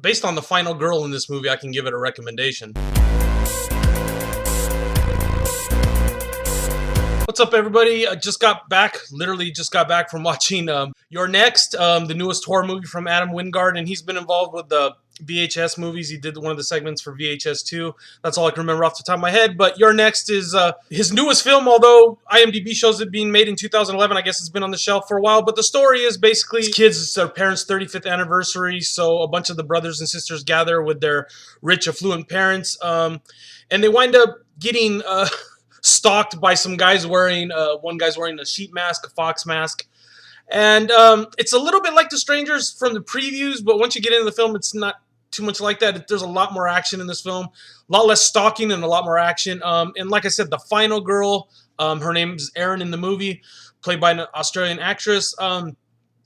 based on the final girl in this movie, I can give it a recommendation. What's up, everybody? I just got back, literally just got back from watching You're Next, the newest horror movie from Adam Wingard, and he's been involved with the V.H.S movies. He did one of the segments for V.H.S 2. That's all I can remember off the top of my head. But You're Next is his newest film, although IMDb shows it being made in 2011. I guess it's been on the shelf for a while. But the story is basically kids, it's their parents' 35th anniversary, so a bunch of the brothers and sisters gather with their rich, affluent parents, and they wind up getting stalked by some guys wearing, one guy's wearing a sheep mask, a fox mask. And it's a little bit like The Strangers from the previews, but once you get into the film, it's not too much like that. There's a lot more action in this film, a lot less stalking and a lot more action. And like I said, the final girl, her name's Erin in the movie, played by an Australian actress,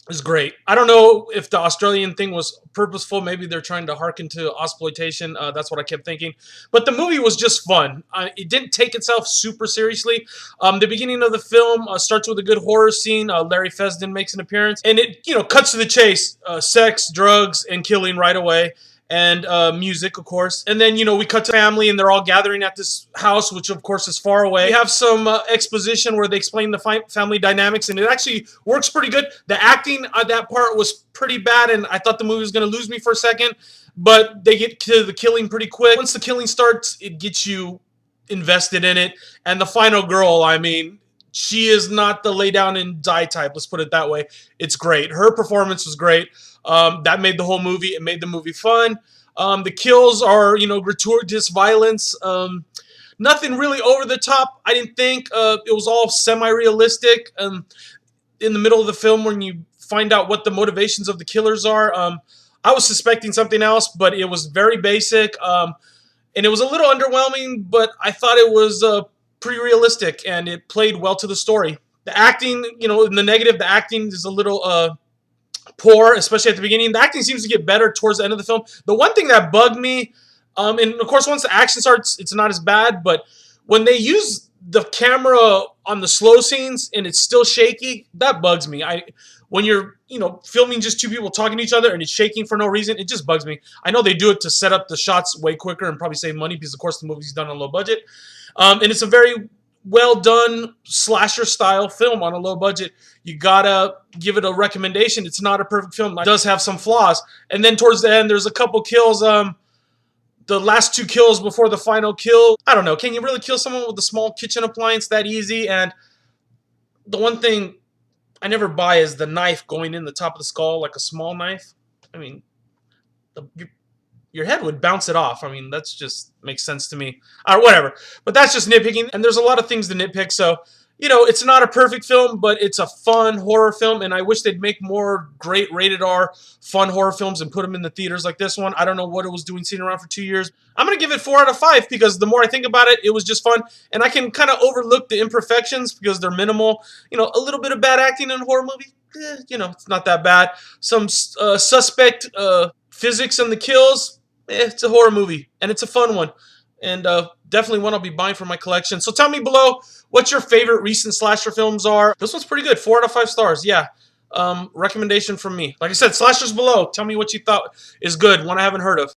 is great. I don't know if the Australian thing was purposeful. Maybe they're trying to hearken to exploitation. That's what I kept thinking. But the movie was just fun. It didn't take itself super seriously. The beginning of the film starts with a good horror scene. Larry Fessenden makes an appearance. And it, cuts to the chase. Sex, drugs, and killing right away. And music, of course. And then, we cut to family, and they're all gathering at this house, which, of course, is far away. We have some exposition where they explain the family dynamics, and it actually works pretty good. The acting on that part was pretty bad, and I thought the movie was going to lose me for a second, but they get to the killing pretty quick. Once the killing starts, it gets you invested in it. And the final girl, I mean, she is not the lay down and die type, let's put it that way. It's great. Her performance was great. That made the whole movie. It made the movie fun. The kills are, gratuitous violence. Nothing really over the top, I didn't think. It was all semi-realistic. In the middle of the film, when you find out what the motivations of the killers are, I was suspecting something else, but it was very basic. And it was a little underwhelming, but I thought it was pretty realistic, and it played well to the story. The acting, in the negative, the acting is a little poor, especially at the beginning. The acting seems to get better towards the end of the film. The one thing that bugged me, and of course once the action starts, it's not as bad, but when they use the camera on the slow scenes and it's still shaky, that bugs me. When you're, filming just two people talking to each other and it's shaking for no reason, it just bugs me. I know they do it to set up the shots way quicker and probably save money because, of course, the movie's done on a low budget. And it's a very well done slasher style film on a low budget. You gotta give it a recommendation. It's not a perfect film. It does have some flaws. And then towards the end, there's a couple kills. The last two kills before the final kill, I don't know. Can you really kill someone with a small kitchen appliance that easy? And the one thing I never buy is the knife going in the top of the skull, like a small knife. I mean, your head would bounce it off. I mean, that's just makes sense to me. Or whatever. But that's just nitpicking. And there's a lot of things to nitpick. So, it's not a perfect film, but it's a fun horror film. And I wish they'd make more great rated R fun horror films and put them in the theaters like this one. I don't know what it was doing sitting around for 2 years. I'm going to give it 4 out of 5 because the more I think about it, it was just fun. And I can kind of overlook the imperfections because they're minimal. A little bit of bad acting in a horror movie, it's not that bad. Some suspect physics in the kills. It's a horror movie, and it's a fun one, and definitely one I'll be buying for my collection. So tell me below what your favorite recent slasher films are. This one's pretty good, 4 out of 5 stars, yeah. Recommendation from me. Like I said, slashers below. Tell me what you thought is good, one I haven't heard of.